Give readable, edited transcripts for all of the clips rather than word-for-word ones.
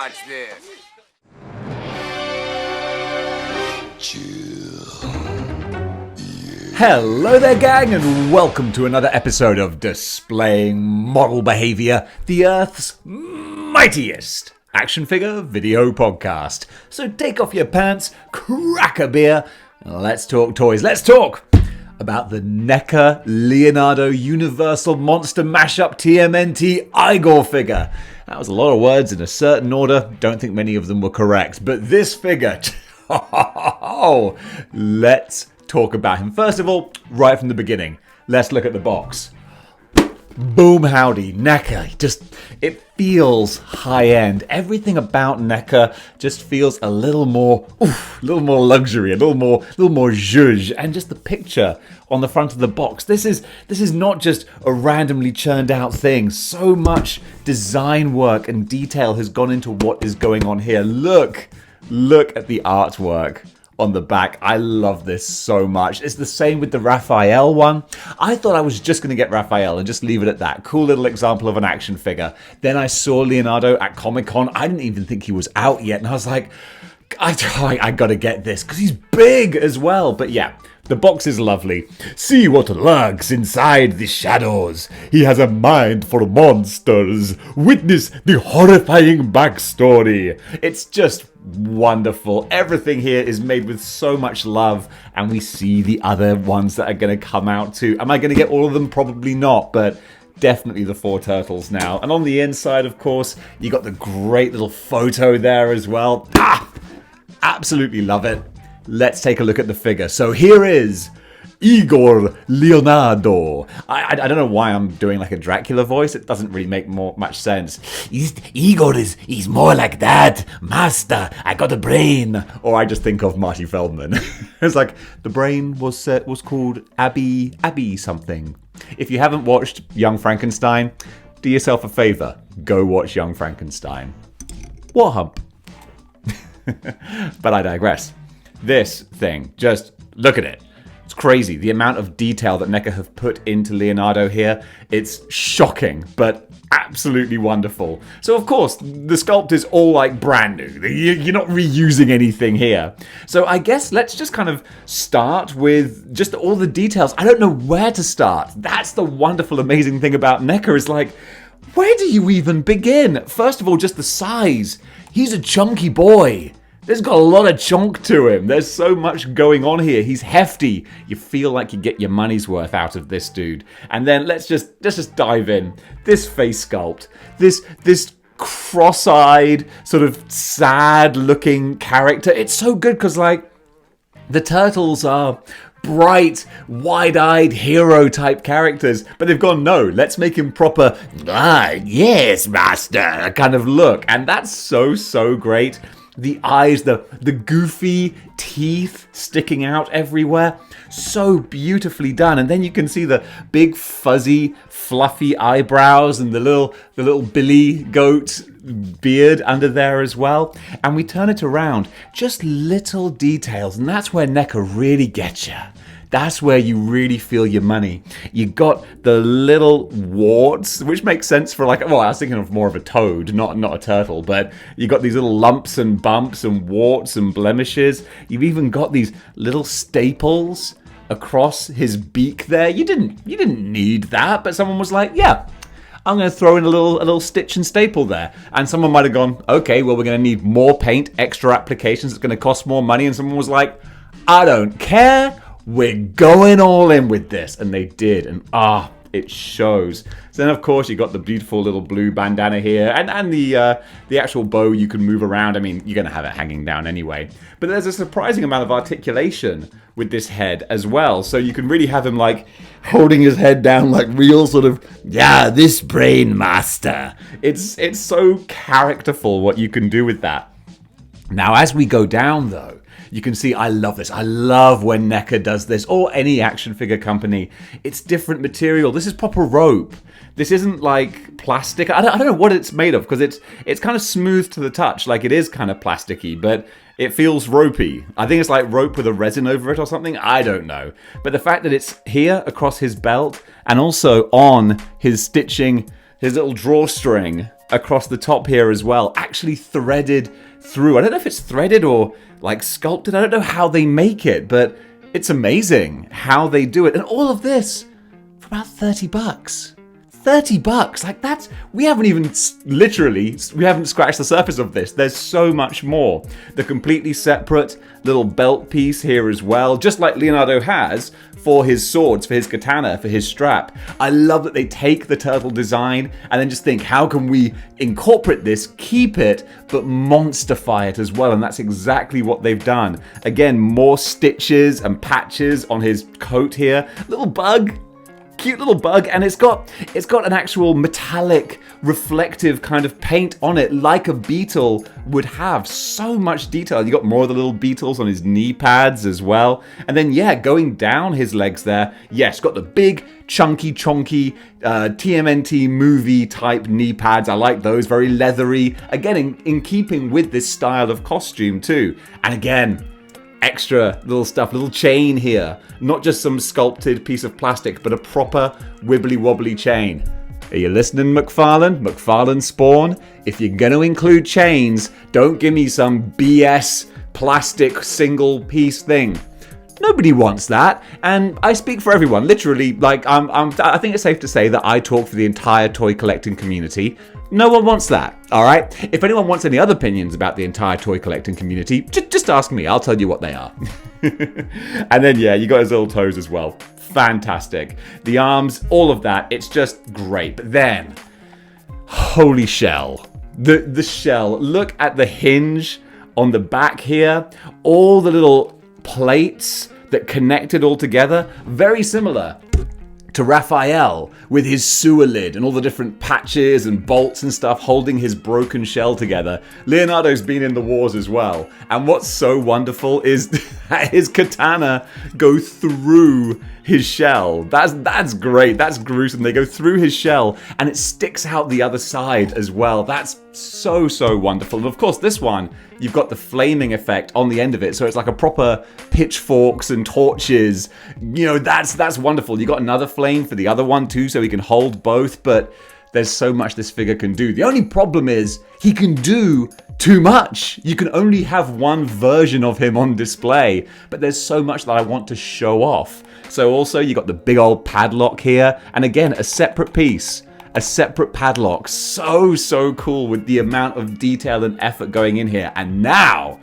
Watch this. Hello there, gang, and welcome to another episode of Displaying Moral Behaviour, the Earth's mightiest action figure video podcast. So take off your pants, crack a beer, and let's talk toys. Let's talk about the Neca Leonardo Universal Monster Mashup TMNT Igor figure. That was a lot of words in a certain order. Don't think many of them were correct, but this figure, let's talk about him. First of all, right from the beginning, let's look at the box. Boom howdy, Neca. It feels high-end. Everything about Neca just feels a little more luxury, a little more zhuzh. And just the picture on the front of the box. This is not just a randomly churned out thing. So much design work and detail has gone into what is going on here. Look at the artwork on the back. I love this so much. It's the same with the Raphael one. I thought I was just going to get Raphael and just leave it at that. Cool little example of an action figure. Then I saw Leonardo at Comic-Con. I didn't even think he was out yet. And I was like, I got to get this because he's big as well. But yeah, the box is lovely. See what lurks inside the shadows. He has a mind for monsters. Witness the horrifying backstory. It's just wonderful. Everything here is made with so much love, and we see the other ones that are going to come out too. Am I going to get all of them? Probably not, but definitely the 4 turtles now. And on the inside, of course, you got the great little photo there as well. Absolutely love it. Let's take a look at the figure. So here is Igor Leonardo. I don't know why I'm doing like a Dracula voice. It doesn't really make much sense. Igor is more like that. Master, I got a brain. Or I just think of Marty Feldman. It's like the brain was called Abby something. If you haven't watched Young Frankenstein, do yourself a favor. Go watch Young Frankenstein. What hump? But I digress. This thing, just look at it. It's crazy. The amount of detail that Neca have put into Leonardo here, it's shocking, but absolutely wonderful. So of course, the sculpt is all like brand new. You're not reusing anything here. So I guess let's just kind of start with just all the details. I don't know where to start. That's the wonderful, amazing thing about Neca is like, where do you even begin? First of all, just the size. He's a chunky boy. There's got a lot of chunk to him. There's so much going on here. He's hefty. You feel like you get your money's worth out of this dude. And then let's just dive in. This face sculpt. This cross-eyed, sort of sad-looking character. It's so good because, like, the turtles are bright, wide-eyed hero-type characters, but they've gone, no, let's make him proper, yes, master, kind of look. And that's so great. The eyes, the goofy teeth sticking out everywhere. So beautifully done. And then you can see the big, fuzzy, fluffy eyebrows and the little billy goat beard under there as well. And we turn it around. Just little details. And that's where Neca really gets you. That's where you really feel your money. You got the little warts, which makes sense for like, well, I was thinking of more of a toad, not a turtle, but you got these little lumps and bumps and warts and blemishes. You've even got these little staples across his beak there. You didn't need that, but someone was like, yeah, I'm going to throw in a little stitch and staple there. And someone might have gone, okay, well, we're going to need more paint, extra applications, it's going to cost more money. And someone was like, I don't care. We're going all in with this. And they did. And it shows. So then, of course, you got the beautiful little blue bandana here. And the actual bow you can move around. I mean, you're going to have it hanging down anyway. But there's a surprising amount of articulation with this head as well. So you can really have him, like, holding his head down like real sort of, yeah, this brain master. It's so characterful what you can do with that. Now, as we go down, though, you can see I love this. I love when Neca does this, or any action figure company. It's different material. This is proper rope. This isn't like plastic. I don't know what it's made of, because it's kind of smooth to the touch. Like, it is kind of plasticky, but it feels ropey. I think it's like rope with a resin over it or something. I don't know. But the fact that it's here across his belt and also on his stitching, his little drawstring, across the top here as well, actually threaded through. I don't know if it's threaded or like sculpted. I don't know how they make it, but it's amazing how they do it. And all of this for about $30. $30, like that's, we haven't even we haven't scratched the surface of this. There's so much more. The completely separate little belt piece here as well, just like Leonardo has for his swords, for his katana, for his strap. I love that they take the turtle design and then just think, how can we incorporate this, keep it, but monsterify it as well? And that's exactly what they've done. Again, more stitches and patches on his coat here. Little bug. Cute little bug, and it's got an actual metallic reflective kind of paint on it like a beetle would have. So much detail. You got more of the little beetles on his knee pads as well, and then going down his legs there, yes, got the big chunky TMNT movie type knee pads. I like those, very leathery, again in keeping with this style of costume too. And again, extra little stuff, little chain here. Not just some sculpted piece of plastic, but a proper wibbly wobbly chain. Are you listening, McFarlane? McFarlane Spawn? If you're going to include chains, don't give me some BS plastic single piece thing. Nobody wants that, and I speak for everyone. Literally, like I think it's safe to say that I talk for the entire toy collecting community. No one wants that, all right? If anyone wants any other opinions about the entire toy collecting community, just ask me. I'll tell you what they are. And then, you got his little toes as well. Fantastic. The arms, all of that, it's just great. But then, holy shell. The shell. Look at the hinge on the back here. All the little plates that connected all together. Very similar to Raphael with his sewer lid and all the different patches and bolts and stuff holding his broken shell together. Leonardo's been in the wars as well, and what's so wonderful is that his katana go through his shell. That's great. That's gruesome. They go through his shell and it sticks out the other side as well. That's so wonderful. And of course this one, you've got the flaming effect on the end of it, so it's like a proper pitchforks and torches. That's wonderful. You got another flame for the other one too, so he can hold both. But there's so much this figure can do. The only problem is he can do too much. You can only have one version of him on display, but there's so much that I want to show off. So also you got the big old padlock here, and again a separate piece, a separate padlock. So cool with the amount of detail and effort going in here. And now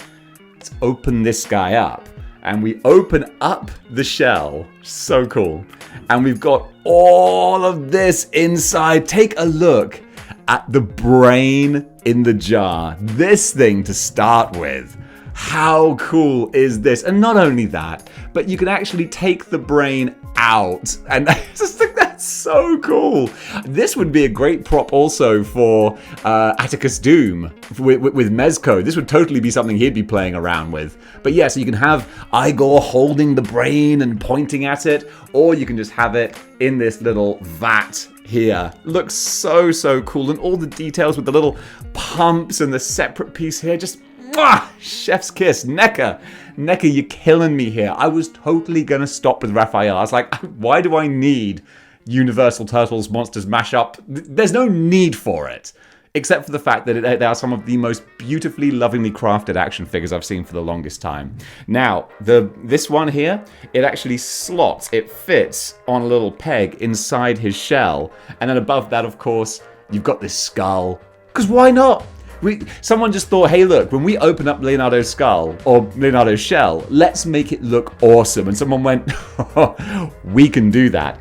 let's open this guy up, and we open up the shell. So cool. And we've got all of this inside. Take a look at the brain in the jar. This thing to start with. How cool is this? And not only that, but you can actually take the brain out. And I just think that's so cool. This would be a great prop also for Atticus Doom with Mezco. This would totally be something he'd be playing around with. But yeah, so you can have Igor holding the brain and pointing at it, or you can just have it in this little vat here. Looks so cool. And all the details with the little pumps and the separate piece here, just chef's kiss. Neca, you're killing me here. I was totally gonna stop with Raphael. I was like, why do I need Universal Turtles Monsters Mashup? There's no need for it, except for the fact that they are some of the most beautifully, lovingly crafted action figures I've seen for the longest time. Now, this one here, it actually slots, it fits on a little peg inside his shell, and then above that, of course, you've got this skull. Because why not? Someone just thought, hey look, when we open up Leonardo's skull, or Leonardo's shell, let's make it look awesome. And someone went, we can do that.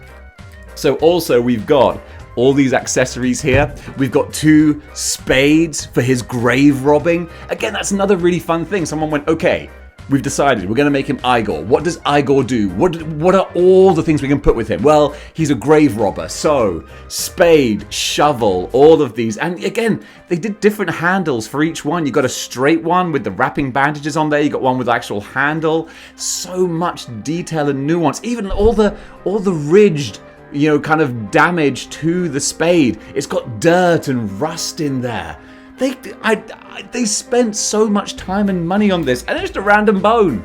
So also we've got all these accessories here. We've got 2 spades for his grave robbing. Again, that's another really fun thing. Someone went, okay, we've decided we're going to make him Igor. What does Igor do? What are all the things we can put with him? Well, he's a grave robber. So, spade, shovel, all of these. And again, they did different handles for each one. You got a straight one with the wrapping bandages on there. You got one with actual handle. So much detail and nuance. Even all the ridged, kind of damage to the spade. It's got dirt and rust in there. They spent so much time and money on this, and it's just a random bone.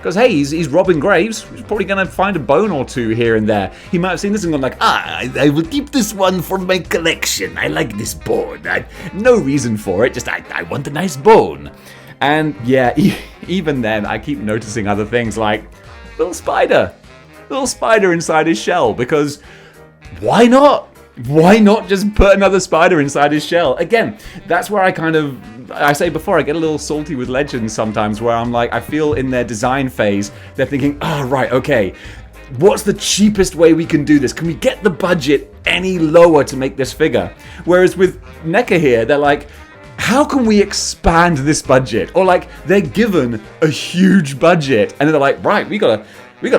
Because, hey, he's robbing graves. He's probably going to find a bone or two here and there. He might have seen this and gone like, I will keep this one for my collection. I like this bone. No reason for it, just I want a nice bone. And yeah, even then, I keep noticing other things like little spider inside his shell, because why not? Why not just put another spider inside his shell? Again, that's where I say before, I get a little salty with Legends sometimes, where I'm like, I feel in their design phase, they're thinking, right, okay, what's the cheapest way we can do this? Can we get the budget any lower to make this figure? Whereas with Neca here, they're like, how can we expand this budget? Or like, they're given a huge budget, and they're like, right, we gotta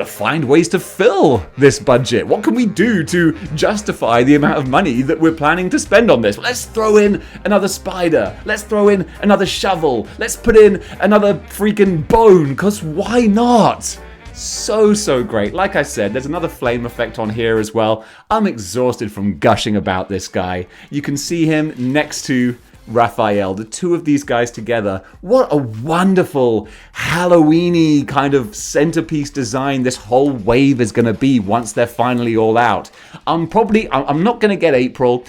find ways to fill this budget. What can we do to justify the amount of money that we're planning to spend on this? Let's throw in another spider. Let's throw in another shovel. Let's put in another freaking bone, because why not? So great. Like I said, there's another flame effect on here as well. I'm exhausted from gushing about this guy. You can see him next to Raphael, the two of these guys together. What a wonderful Halloween-y kind of centerpiece design this whole wave is going to be once they're finally all out. I'm not going to get April.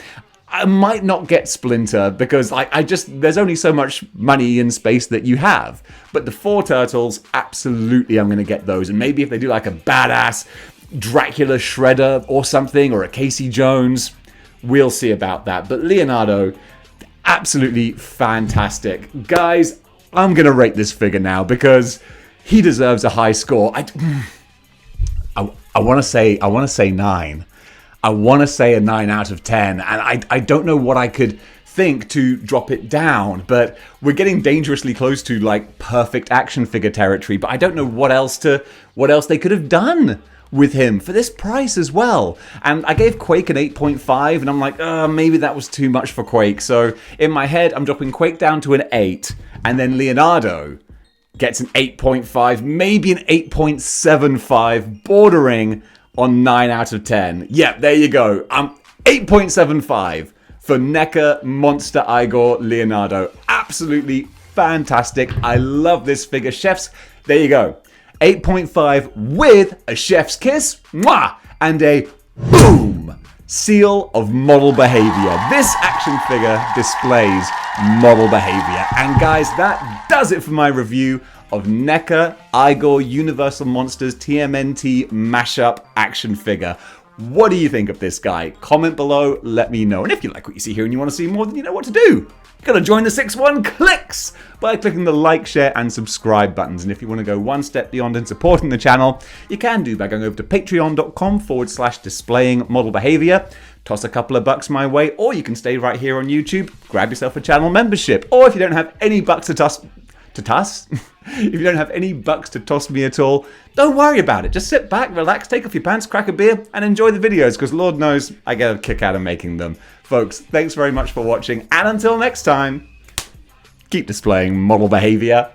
I might not get Splinter, because there's only so much money and space that you have. But the 4 turtles, absolutely I'm going to get those. And maybe if they do like a badass Dracula Shredder or something, or a Casey Jones, we'll see about that. But Leonardo, absolutely fantastic. Guys, I'm going to rate this figure now, because he deserves a high score. I want to say 9. I want to say a 9 out of 10, and I don't know what I could think to drop it down, but we're getting dangerously close to like perfect action figure territory, but I don't know what else they could have done with him for this price as well. And I gave Quake an 8.5, and I'm like, maybe that was too much for Quake. So in my head, I'm dropping Quake down to an 8, and then Leonardo gets an 8.5, maybe an 8.75, bordering on 9 out of 10. Yeah, there you go. 8.75 for Neca Monster Igor Leonardo. Absolutely fantastic. I love this figure. Chefs, there you go. 8.5 with a chef's kiss, mwah, and a boom seal of model behavior. This action figure displays model behavior. And guys, that does it for my review of Neca Igor Universal Monsters TMNT mashup action figure. What do you think of this guy? Comment below, let me know. And if you like what you see here and you want to see more, then you know what to do. You gotta join the 6-1 clicks by clicking the like, share, and subscribe buttons. And if you want to go one step beyond in supporting the channel, you can do by going over to patreon.com/displaying model behavior. Toss a couple of bucks my way, or you can stay right here on YouTube, grab yourself a channel membership. Or if you don't have any bucks to toss, if you don't have any bucks to toss me at all, don't worry about it. Just sit back, relax, take off your pants, crack a beer, and enjoy the videos, because Lord knows I get a kick out of making them. Folks, thanks very much for watching, and until next time, keep displaying model behavior.